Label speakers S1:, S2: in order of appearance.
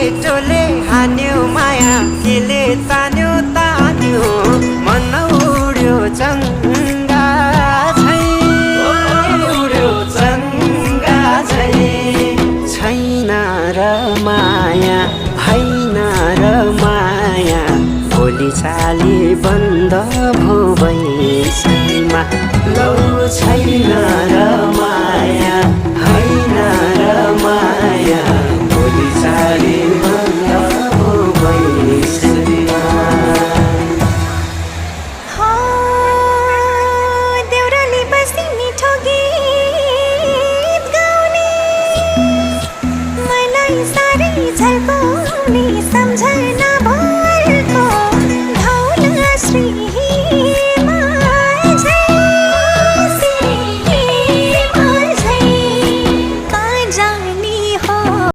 S1: केटोले हान्यो माया केले तान्यो तान्यो मन उड्यो चङ्गा झै उड्यो चङ्गा झै छैन र माया होइन र माया भोलि चाली बन्द भो बैसैमा लौ छैन र माया होइन र माया भोलि चाली बन्द भो बैसैमा
S2: देउराली बस्ती मिठो गीत गाउने मलाई साह्रै झल्काउने सम्झना